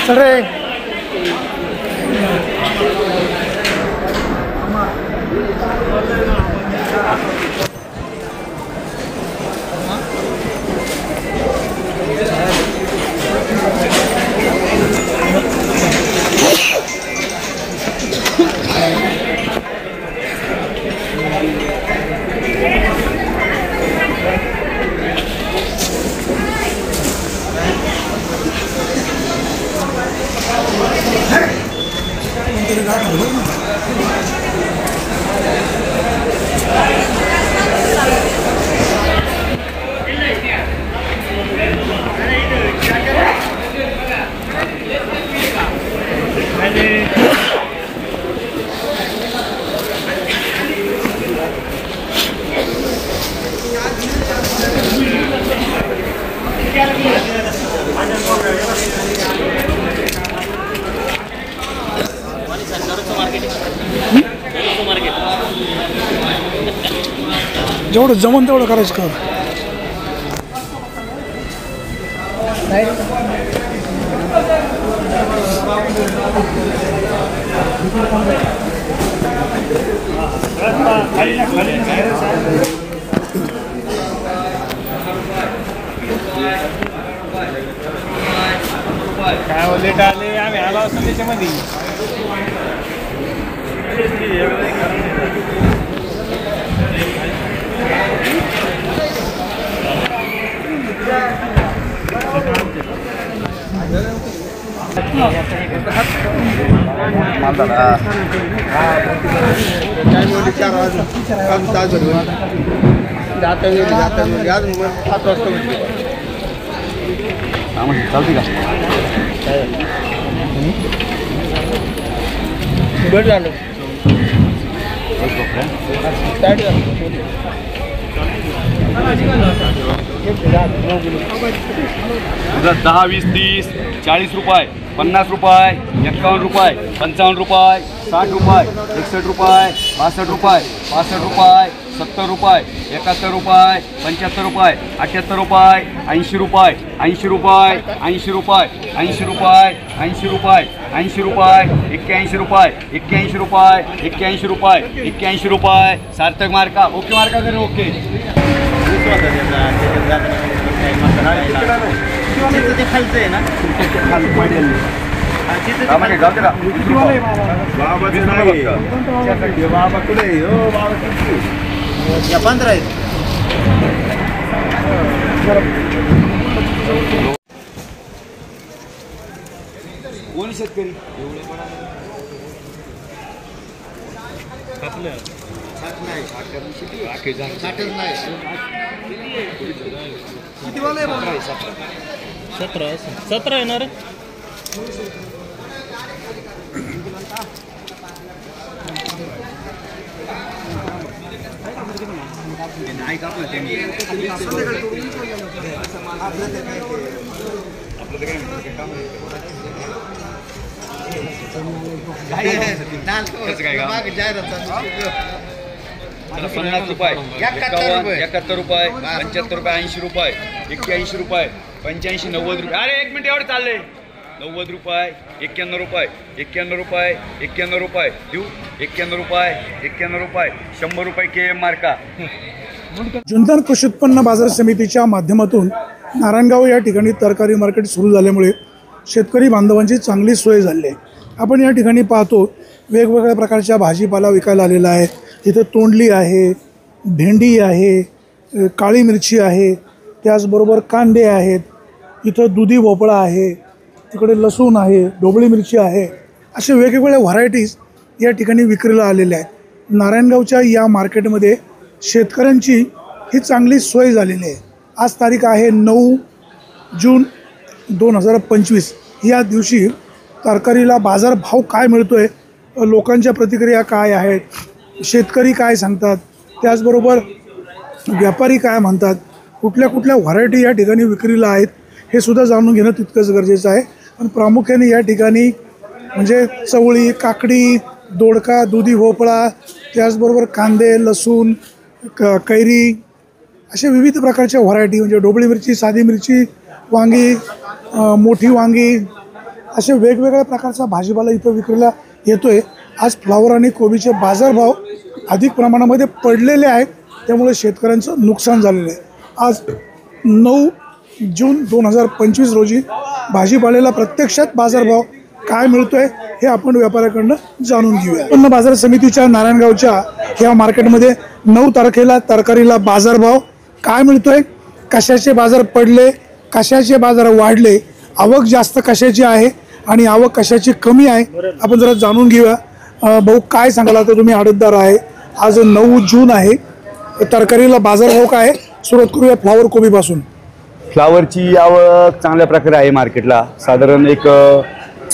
चल रे जेवढं जमन तेवढं करायचं का काय लेट आले आम्ही आलो असतो त्याच्यामध्ये चालते का बरं झालं उद्या 10, 20, 30, 40 रुपये, 50 रुपये, 51 रुपये, 55 रुपये, 60 रुपये, 61 रुपये, 62 रुपये, 65 रुपये, 70 रुपये, 71 रुपये, 75 रुपये, 78 रुपये, 80 रुपये, 80 रुपये, 80 रुपये, 80 रुपये, 80 रुपये, 80 रुपये, 81 रुपये, 81 रुपये, 81 रुपये, 81 रुपये, सार्थक मार्का ओके मार्का करें ओके खालचं आहे ना बाबा कुठे या 15 आहेत कोण शेतकरी किती वाले 17 येणार नाही का आपलं त्यांनी आपलं 50 रुपये 71 रुपये 75 रुपये 80 रुपये 81 रुपये 85 90 रुपये अरे एक मिनिट एवढे चालले 90 रुपये 91 रुपये 91 रुपये 91 रुपये देऊ 91 रुपये 91 रुपये 100 रुपये KM मार्का जुन्नर कृषी उत्पन्न बाजार समितीच्या माध्यमातून नारायणगाव या ठिकाणी तरकारी मार्केट सुरू झाल्यामुळे शेतकरी बांधवांची चांगली सोय झाली आहे. आपण या ठिकाणी पाहतो वेगवेगळ्या प्रकारच्या भाजीपाला विकायला आलेला आहे. इथं तोंडली आहे, भेंडी आहे, काळी मिरची आहे, त्याचबरोबर कांदे आहेत, इथं दुधी भोपळा आहे, तिकडे लसूण आहे, ढोबळी मिरची आहे, असे वेगवेगळ्या व्हरायटीज या ठिकाणी विक्रीला आलेल्या आहेत. नारायणगावच्या या मार्केटमध्ये शेतकऱ्यांची ही चांगली सोय झालेली आहे. आज तारीख आहे 9 जून 2025. या दिवशी तरकारीला बाजारभाव काय मिळतो आहे, लोकांच्या प्रतिक्रिया काय आहेत, शेतकरी काय सांगतात, त्याचबरोबर व्यापारी काय म्हणतात, कुठल्या कुठल्या व्हरायटी या ठिकाणी विक्रीला आहेत हे सुद्धा जाणून घेणं तितकंच गरजेचं आहे. पण प्रामुख्याने या ठिकाणी म्हणजे चवळी, काकडी, दोडका, दुधी भोपळा, त्याचबरोबर कांदे, लसूण, कैरी अशा विविध प्रकारच्या व्हरायटी म्हणजे ढोबळी मिरची, साधी मिरची, वांगी, मोठी वांगी असे वेगवेगळ्या प्रकारचा भाजीपाला इथं विक्रीला येतो आहे. आज फ्लावर आणि कोबीचे बाजारभाव अधिक प्रमाणामध्ये पडलेले आहेत, त्यामुळे शेतकऱ्यांचं नुकसान झालेलं आहे. आज 9 जून 2025 रोजी भाजीपाल्याला प्रत्यक्षात बाजारभाव काय मिळतोय हे आपण व्यापाऱ्याकडनं जाणून घेऊया. उत्पन्न बाजार समितीच्या नारायणगावच्या ह्या मार्केटमध्ये 9 तारखेला तरकारीला बाजारभाव काय मिळतोय, कशाचे बाजार पडले, कशाचे बाजार वाढले, आवक जास्त कशाची आहे आणि आवक कशाची कमी आहे आपण जरा जाणून घेऊया. भाऊ काय सांगाल, आता तुम्ही आडतदार आहे, आज 9 जून आहे, तरकारीला बाजारभाव काय आहे? सुरुवात करूया फ्लावर कोबीपासून. फ्लावरची आवक चांगल्या प्रकारे आहे मार्केटला. साधारण एक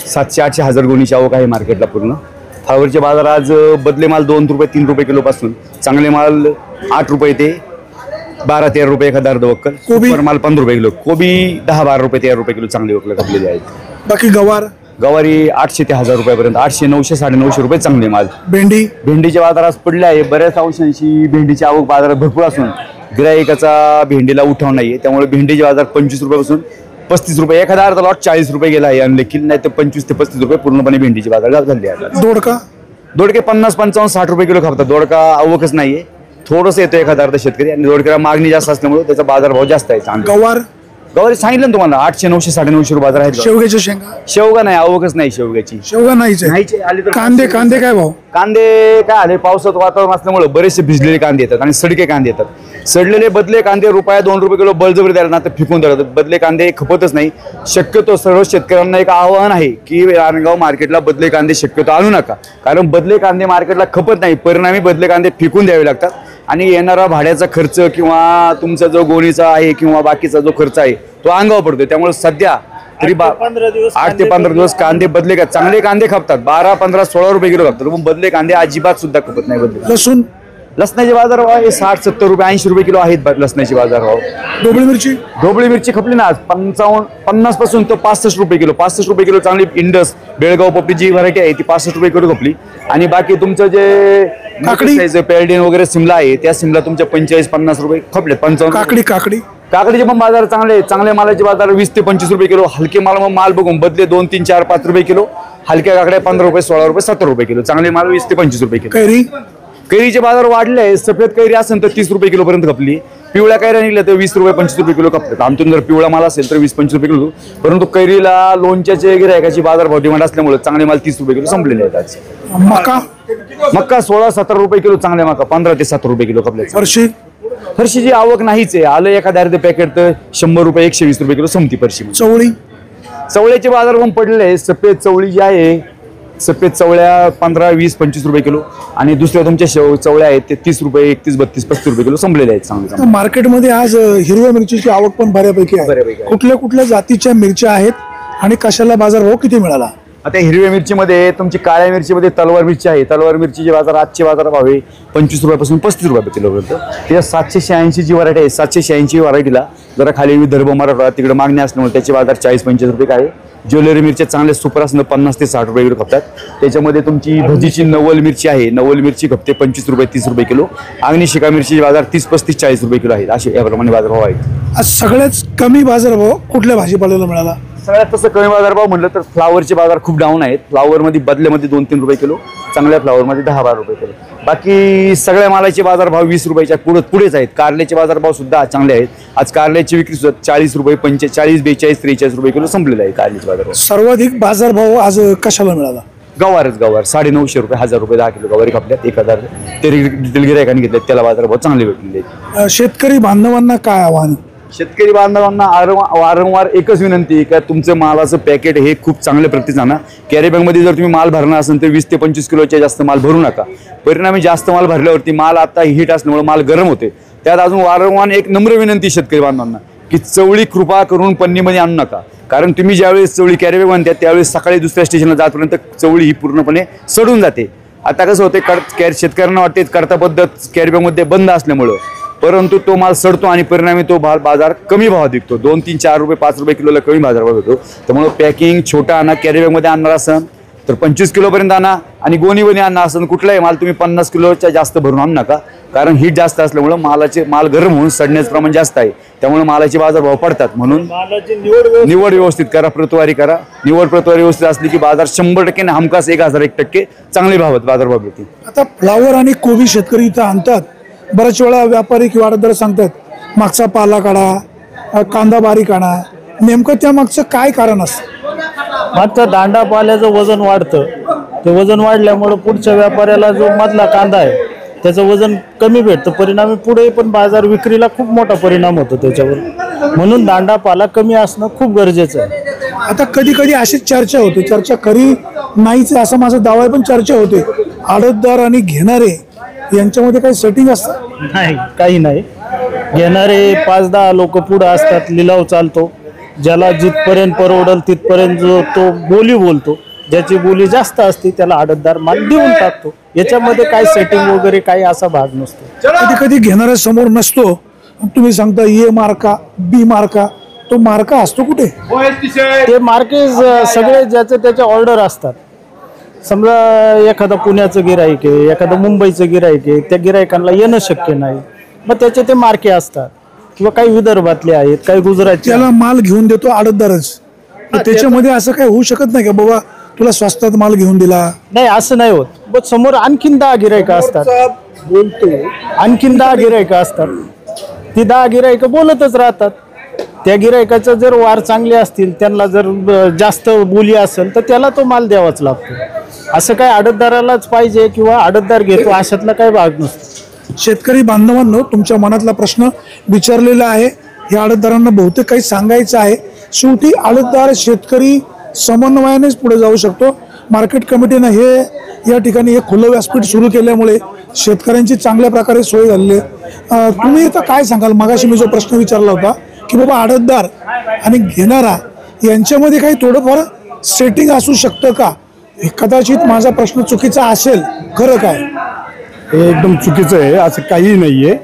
700-800 हजार गोणीची आवक आहे मार्केटला पूर्ण. फ्लावरचे बाजार आज बदले माल 2 रुपये 3 रुपये किलोपासून, चांगले माल 8 रुपये ते 12-13 रुपये एखादा अर्ध वक्कल, कोबी माल 15 रुपये किलो, कोबी 10-12 रुपये 13 रुपये किलो चांगले वक्कल घातलेले आहेत. बाकी गवारी 800 ते 1000 रुपयापर्यंत, 800, 900, 950 रुपये चांगले माल. भेंडीचे बाजार आज पडले आहे. बऱ्याच अंशांशी भेंडीची आवक बाजारात भरपूर असून गिराईकाचा भेंडीला उठाव नाहीये, त्यामुळे भेंडीचे बाजार 25 रुपयापासून 35 रुपये, एखादा अर्धा लॉट 40 रुपये गेला आहे आणि देखील नाही तर 25 ते 35 रुपये पूर्णपणे भेंडीचे बाजार झाले आहेत. दोडके 50, 55, 60 रुपये किलो खातात. दोडका आवकच नाहीये, थोडंसं येतो एखादा अर्धा शेतकरी आणि दोडक्याला मागणी जास्त असल्यामुळे त्याचा बाजारभाव जास्त आहे. गवारी सांगितलं ना तुम्हाला 800, 900, 950 रुपये बाजार आहेत. शेवगा नाही, आवकच नाही शेवग्याची. कांदे काय भाव? कांदे काय आले, पावसाचं वातावरण असल्यामुळे बरेचसे भिजलेले कांदे येतात आणि सडके कांदे येतात. सडलेले बदले कांदे ₹1-2 रुपये किलो बळजबरी द्यायला ना तर फेकून देतात. बदले कांदे खपतच नाही. शक्यतो सर्व शेतकऱ्यांना एक आव्हान आहे की नारायणगाव मार्केटला बदले कांदे शक्यतो आणू नका, कारण बदले कांदे मार्केटला खपत नाही. परिणामी बदले कांदे फेकून द्यावे लागतात आणि येणारा भाड्याचा खर्च किंवा तुमचा जो गोणीचा आहे किंवा बाकीचा जो खर्च आहे तो अंगावर पडतो. त्यामुळे सध्या तरी 8 ते 15 दिवस कांदे बदले का चांगले कांदे खपतात, 12, 15, 16 रुपये किलो खपतात, पण बदले कांदे अजिबात सुद्धा खपत नाही. बदले लसणाचे बाजारभाव आहे 60, 70 रुपये, 80 रुपये किलो आहेत लसणाचे बाजारभाव. ढोबळी मिरची खपली ना आज 50 पासून तो 65 रुपये किलो. 65 रुपये किलो चांगली इंडस बेळगाव पपली जी व्हरायटी आहे ती 65 रुपये किलो खपली. आणि बाकी तुमचं जे काकडी पेरडीन वगैरे सिमला आहे त्या सिमला तुमच्या 45-50 रुपये खपले. 55 काकडीचे पण बाजार चांगले मालाचे बाजार 20 ते 25 रुपये किलो. हलके माल बघून बदले 2, 3, 4, 5 रुपये किलो. हलक्या काकड्या 15 रुपये, 16 रुपये, 17 रुपये किलो. चांगले माल 20 ते 25 रुपये किलो. कैरीचे बाजार वाढले. सफेद कैरी असेल तर 30 रुपये किलो पर्यंत खपली. पिवळ्या कैऱ्या निघल्या तर 20 रुपये 25 रुपये किलो खपतात. आमतून जर पिवळा माल असेल तर 20-25 रुपये किलो. परंतु कैरीला लोणच्याचे गिरायकाची बाजारभाव डिमांड असल्यामुळे चांगले माल 30 रुपये किलो संपलेले आहेत आज. मक्का 16-17 रुपये किलो. चांगले मका 15 ते 7 रुपये किलो खपले. फरशीची आवक नाहीच आहे. आलं एखाद्या अर्धे पॅकेट तर 100 रुपये 120 रुपये किलो संपती फरशी. चवळ्याचे बाजार पण पडले. सफेद चवळी जी आहे, सफेद चवळ्या 15, 20, 25 रुपये किलो आणि दुसऱ्या तुमच्या चवळ्या आहेत ते 30 रुपये, 31, 32, 35 रुपये किलो संपलेले आहेत. चांगले मार्केटमध्ये आज हिरव्या मिरचीची आवक पण बऱ्यापैकी आहे. कुठल्या जातीच्या मिरच्या आहेत आणि कशाला बाजारभाव किती मिळाला? आता हिरव्या मिरचीमध्ये तुमची काळ्या मिरचीमध्ये तलवार मिरची आहे. तलवार मिरचीचे बाजार आजचे बाजारभाव आहे 25 रुपयापासून 35 रुपये किलोपर्यंत. त्याच्या 786 जी व्हरायटी आहे, 786 व्हरायटीला जरा खाली विदर्भ मराठवाडा तिकडे मागणी असल्यामुळे त्याचे बाजार 40-45 रुपये काय. ज्वेलरी मिरच्या चांगले सुपर असणं 50 ते 60 रुपये किलो खपतात. त्याच्यामध्ये तुमची भजीची नवल मिरची आहे, नवल मिरची खपते 25 रुपये 30 रुपये किलो. अग्निशिखा मिरचीचे बाजार 30, 35, 40 रुपये किलो आहेत. असे याप्रमाणे बाजारभाव आहेत. आज सगळ्याच कमी बाजारभाव कुठल्या भाजीपाल्याला मिळाला? सगळ्यात तसं कमी बाजारभाव म्हटलं तर फ्लावरचे बाजार खूप डाऊन आहेत. फ्लावरमध्ये बदल्यामध्ये 2-3 रुपये किलो, चांगल्या फ्लावरमध्ये 10-12 रुपये किलो. बाकी सगळ्या मालाचे बाजारभाव 20 रुपयाच्या पुढेच आहेत. कारल्याचे बाजारभाव सुद्धा चांगले आहेत. आज कारल्याची विक्री सुद्धा 40 रुपये, 40, 42, 43 रुपये किलो संपलेला आहे कारल्याचे बाजारभाव. सर्वाधिक बाजारभाव आज कशाला मिळाला? गवार 950 रुपये, 1000 रुपये 10 किलो गवारी खपल्यात. 1000 ते रिटेल गिरायकांनी घेतले त्याला बाजारभाव चांगले भेटलेले आहेत. शेतकरी बांधवांना काय आव्हान? शेतकरी बांधवांना वारंवार एकच विनंती का तुमचं मालाचं पॅकेट हे खूप चांगल्या प्रतीचं आणा. कॅरी बॅगमध्ये जर तुम्ही माल भरणार असेल तर 20 ते 25 किलोच्या जास्त माल भरू नका. परिणामी जास्त माल भरल्यावरती माल आता हीट असल्यामुळे माल गरम होते. त्यात अजून वारंवार एक नम्र विनंती शेतकरी बांधवांना की चवळी कृपा करून पन्नीमध्ये आणू नका. कारण तुम्ही ज्यावेळेस चवळी कॅरी बॅग आणतात त्यावेळेस सकाळी दुसऱ्या स्टेशनला जातपर्यंत चवळी ही पूर्णपणे सडून जाते. आता कसं होते शेतकऱ्यांना वाटते करता पद्धत कॅरी बॅगमध्ये बंद असल्यामुळं, परंतु तो माल सडतो आणि परिणामी तो बाजार कमी भावात विकतो. 2, 3, 4 रुपये 5 रुपये किलोला कमी बाजारभाव होतो. त्यामुळे पॅकिंग छोटा आणा. कॅरी बॅगमध्ये आणणार असेल तर 25 किलोपर्यंत आणा आणि गोणीमध्ये आणणार असेल कुठलाही माल तुम्ही 50 किलोच्या जास्त भरून आणू नका. कारण हीट जास्त असल्यामुळे माल गरम होऊन सडण्याचं प्रमाण जास्त आहे. त्यामुळे मालाचे बाजारभाव पडतात. म्हणून निवड व्यवस्थित करा, प्रतवारी करा. निवड प्रतवारी व्यवस्थित असली की बाजार 100% हमखास 1001% चांगले बाजारभाव मिळतील. आता फ्लावर आणि कोबी शेतकरी इथं आणतात. बऱ्याच वेळा व्यापारी किंवा आडतदार सांगतात मागचा पाला काढा, कांदा बारीक आणा. नेमकं त्या मागचं काय कारण असतं? मागचं दांडा पाल्याचं वजन वाढतं. ते वजन वाढल्यामुळं पुढच्या व्यापाऱ्याला जो मधला कांदा आहे त्याचं वजन कमी भेटतं. परिणामी पुढे पण बाजार विक्रीला खूप मोठा परिणाम होतो त्याच्यावर. म्हणून दांडा पाला कमी असणं खूप गरजेचं आहे. आता कधी कधी अशीच चर्चा होते, चर्चा खरी नाहीच असं माझा दावा आहे, पण चर्चा होते आडतदार आणि घेणारे यांच्यामध्ये काही सेटिंग असतं? नाही, काही नाही. घेणारे 5-10 लोक पुढे असतात. लिलाव चालतो. ज्याला जिथपर्यंत परवडल तिथपर्यंत जो तो बोली बोलतो. ज्याची बोली जास्त असते त्याला आडतदार माल देऊन टाकतो. याच्यामध्ये काय सेटिंग वगैरे काही असा भाग नसतो. कधी कधी घेणाऱ्या समोर नसतो. तुम्ही सांगता ए मार्का बी मार्का, तो मार्का असतो कुठे? ते मार्के सगळे ज्याचे त्याचे ऑर्डर असतात. समजा एखादा पुण्याचं गिराईक आहे, एखादं मुंबईचं गिराईक आहे, त्या गिराईकांना येणं शक्य नाही, मग त्याचे ते मार्के असतात. किंवा काही विदर्भातले आहेत, काही गुजरातचे. त्याला माल घेऊन देतो आडतदारच. त्याच्यामध्ये असं काही होऊ शकत नाही का बाबा तुला स्वस्तात माल घेऊन दिला? नाही, असं नाही होत. पण समोर आणखीन 10 गिराईकं असतात. आणखीन 10 गिराईकं असतात. ती 10 गिराईकं बोलतच राहतात. त्या गिराईकाचं जर वार चांगले असतील, त्यांना जर जास्त बोली असेल तर त्याला तो माल द्यावाच लागतो. असं काय आडतदारालाच पाहिजे किंवा आडतदार घेतो अशातला काही भाग नसतो. शेतकरी बांधवांनो, तुमच्या मनातला प्रश्न विचारलेला आहे. या आडतदारांना बहुतेक काही सांगायचं आहे. शेवटी आडतदार शेतकरी समन्वयानेच पुढे जाऊ शकतो. मार्केट कमिटीनं या ठिकाणी एक खुलं व्यासपीठ सुरू केल्यामुळे शेतकऱ्यांची चांगल्या प्रकारे सोय झालेली आहे. तुम्ही आता काय सांगाल? मगाशी मी जो प्रश्न विचारला होता की बाबा आडतदार आणि घेणारा यांच्यामध्ये काही थोडंफार सेटिंग असू शकतं का? कदाचित माझा प्रश्न चुकीचा असेल, खरं काय? हे एकदम चुकीचं आहे. असं काहीही नाही आहे.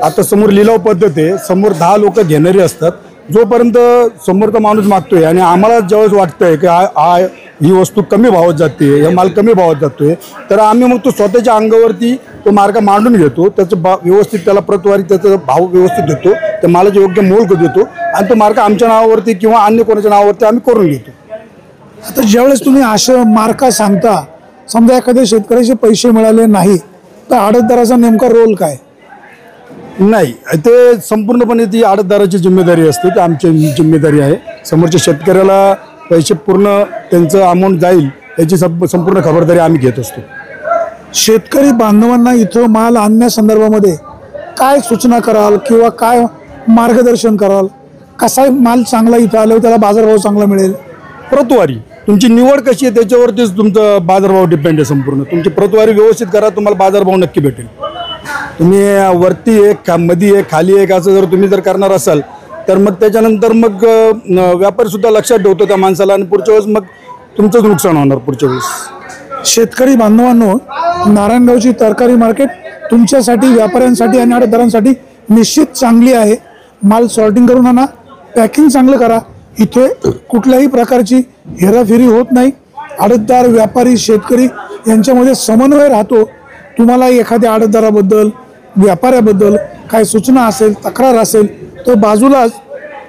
आता समोर लिलाव पद्धत आहे. समोर 10 लोक घेणारी असतात. जोपर्यंत समोरचा माणूस मागतोय आणि आम्हाला ज्यावेळेस वाटतंय की ही वस्तू कमी भावात जाते, हे माल कमी भावात जातोय, तर आम्ही मग तो स्वतःच्या अंगावरती तो मार्ग मांडून घेतो. त्याचं व्यवस्थित त्याला प्रतवारी त्याचा भाव व्यवस्थित देतो. त्या मालाचे योग्य मोल देतो आणि तो मार्ग आमच्या नावावरती किंवा अन्य कोणाच्या नावावरती आम्ही करून घेतो. आता ज्यावेळेस तुम्ही असं मार्का सांगता, समजा एखाद्या शेतकऱ्याचे पैसे मिळाले नाही तर आडतदाराचा नेमका रोल काय? नाही, ते संपूर्णपणे ती आडतदाराची जिम्मेदारी असते. ती आमची जिम्मेदारी आहे. समोरच्या शेतकऱ्याला पैसे पूर्ण त्यांचं अमाऊंट जाईल याची संपूर्ण खबरदारी आम्ही घेत असतो. शेतकरी बांधवांना इथं माल आणण्यासंदर्भामध्ये काय सूचना कराल किंवा काय मार्गदर्शन कराल? कसा माल चांगला इथं आल्यावर त्याला बाजारभाव चांगला मिळेल? प्रतवारी तुमची निवड कशी आहे त्याच्यावरतीच तुमचा बाजारभाव डिपेंड आहे. संपूर्ण तुमची प्रतवारी व्यवस्थित करा, तुम्हाला बाजारभाव नक्की भेटेल. तुम्ही वरती एक मध्ये एक खाली एक असं जर तुम्ही जर करणार असाल तर मग त्याच्यानंतर मग व्यापारी सुद्धा लक्षात ठेवतो त्या माणसाला आणि पुढच्या वेळेस मग तुमचंच नुकसान होणार पुढच्या वेळेस. शेतकरी बांधवांनो, नारायणगावची तरकारी मार्केट तुमच्यासाठी, व्यापाऱ्यांसाठी आणि आडतदारांसाठी निश्चित चांगली आहे. माल सॉर्टिंग करून आणा, पॅकिंग चांगलं करा. इथे कुठल्याही प्रकारची हेराफेरी होत नाही. आडतदार, व्यापारी, शेतकरी यांच्यामध्ये समन्वय राहतो. तुम्हाला एखाद्या आडतदाराबद्दल, व्यापाऱ्याबद्दल काय सूचना असेल, तक्रार असेल तर बाजूलाच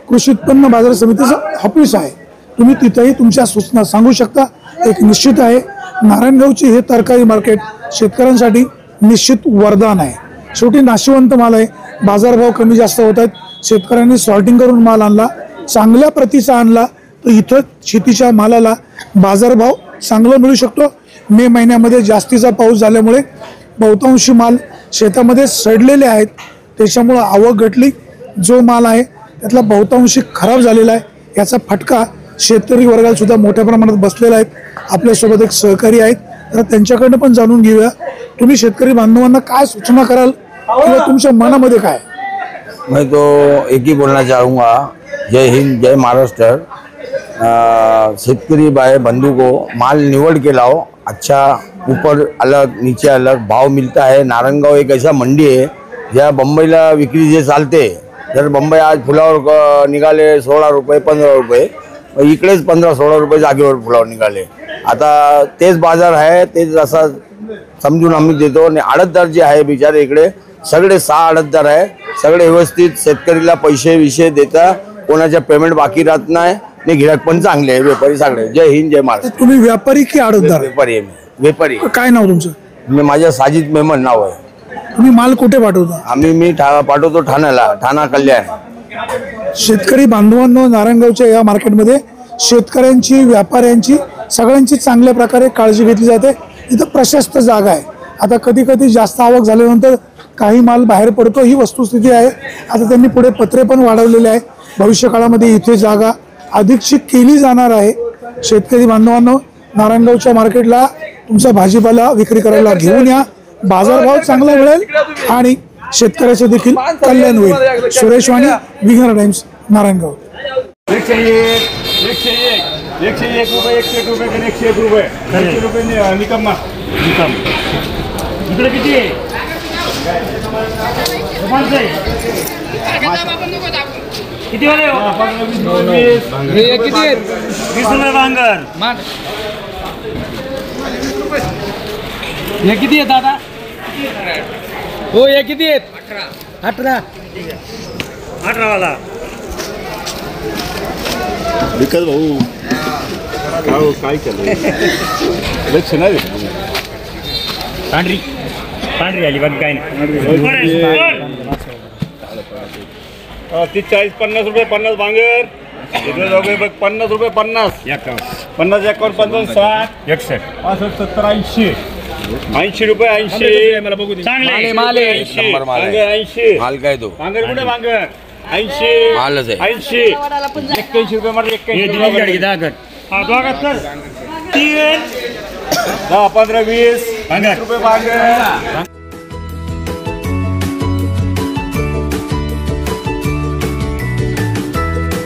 कृषी उत्पन्न बाजार समितीचं ऑफिस आहे. तुम्ही तिथेही तुमच्या सूचना सांगू शकता. एक निश्चित आहे, नारायणगावची हे तरकारी मार्केट शेतकऱ्यांसाठी निश्चित वरदान आहे. शेवटी नाशिवंत माल आहे, बाजारभाव कमी जास्त होत आहेत. शेतकऱ्यांनी सॉर्टिंग करून माल आणला, चांगल्या प्रतीचा आणला तर इथं शेतीच्या मालाला बाजारभाव चांगला मिळू शकतो. मे महिन्यामध्ये जास्तीचा पाऊस झाल्यामुळे बहुतांशी माल शेतामध्ये सडलेले आहेत, त्याच्यामुळं आवक घटली. जो माल आहे त्यातला बहुतांशी खराब झालेला आहे. याचा फटका शेतकरी वर्गाला सुद्धा मोठ्या प्रमाणात बसलेला आहे. आपल्यासोबत एक सहकारी आहेत, तर त्यांच्याकडनं पण जाणून घेऊया. तुम्ही शेतकरी बांधवांना काय सूचना कराल किंवा तुमच्या मनामध्ये काय? मैं तो एक ही बोलना चाहूँगा, जय हिंद जय महाराष्ट्र। शेतकरी भाई बंधु को माल निवड़ के लाओ, अच्छा ऊपर अलग नीचे अलग भाव मिलता है। नारायणगाव एक ऐसा मंडी है जहाँ बम्बईला विक्री जे चालते, जर बम्बई आज फुलावर निघाले 16 रुपये 15 रुपये, इकडेच 15-16 रुपये जागेवर फुलावर निघाले। आता तेच बाजार आहे, तेच असा समजून आम्ही देतो। आणि आडतदार जे आहे बिचारे इकडे सगळे 6 आडतदार आहे, सगळे व्यवस्थित शेतकरीला पैसे विषय देता, कोणाच्या पेमेंट बाकी राहत नाही आणि गिराक पण चांगले आहे, व्यापारी सगळे। जय हिंद जय महाराष्ट्र। तुम्ही व्यापारी की आडतदार? व्यापारी आहे मी, व्यापारी। काय नाव तुमचं? मी माझ्या साजिद मेमन नाव आहे। तुम्ही माल कुठे पाठवता? मी पाठवतो ठाण्याला, ठाणा कल्याण। शेतकरी बांधवांनो, नारायणगावच्या या मार्केटमध्ये शेतकऱ्यांची, व्यापाऱ्यांची, सगळ्यांची चांगल्या प्रकारे काळजी घेतली जाते। इथं प्रशस्त जागा आहे। आता कधी कधी जास्त आवक झाल्यानंतर काही माल बाहेर पडतो, ही वस्तुस्थिती आहे। आता त्यांनी पुढे पत्रे पण वाढवलेले आहे। भविष्य काळामध्ये इथे जागा अधिकची केली जाणार आहे। शेतकरी बांधवांनो, नारायणगावच्या मार्केटला तुमचा भाजीपाला विक्री करायला घेऊन या, बाजारभाव चांगला मिळेल आणि शेतकऱ्याचे देखील कल्याण होईल। सुरेश वाणी, विघ्नर टाइम्स, नारायणगाव। 101 रुपये 101 रुपये 101 रुपये निकम्मा निकम इकडे किती आहे? किती वाले हो? हे किती आहेत? 20 रुपये भांगर। हे किती आहेत दादा? हो, हे किती आहेत? 18 वाला विकत भाऊ काय केलं? लक्ष नाही, पांढरी आली बाकी काय नाही। 40-50 रुपये 50 भांगर, 50 रुपये 50 50 51 55 60 61 65 70 80 80 रुपये 80 मला बघू दे। चांगले माल आहे, 80 माल काय तो भांगर कुठे भांगर 80 मालच आहे 80 81 रुपये मात्र 81 रुपये। हा दोघात कर 3 10 15 20 रुपये भांगर।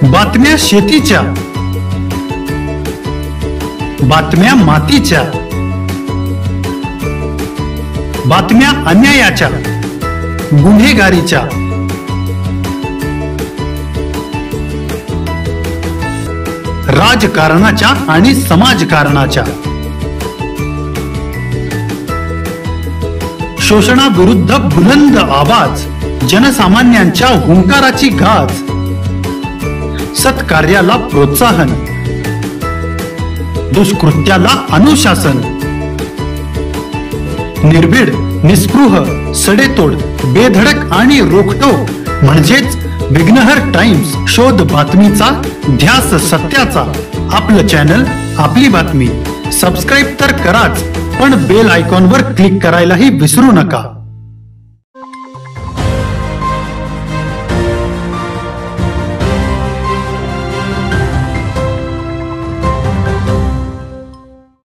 बातम्या शेतीच्या, बातम्या मातीच्या, बातम्या अन्यायाच्या, गुन्हेगारीच्या, राजकारणाच्या आणि समाजकारणाच्या, शोषणाविरुद्ध बुलंद आवाज, जनसामान्यांच्या हुंकाराची गाज, सत्कार्याला प्रोत्साहन, दुष्कृत्याला अनुशासन, निर्भीड, निस्पृह, सडेतोड, बेधडक आणि रोखटोक म्हणजेच विघ्नहर टाइम्स। शोध बातमीचा, ध्यास सत्याचा। आपलं चॅनल, आपली बातमी। सबस्क्राईब तर कराच, पण बेल आयकॉनवर क्लिक करायलाही विसरू नका।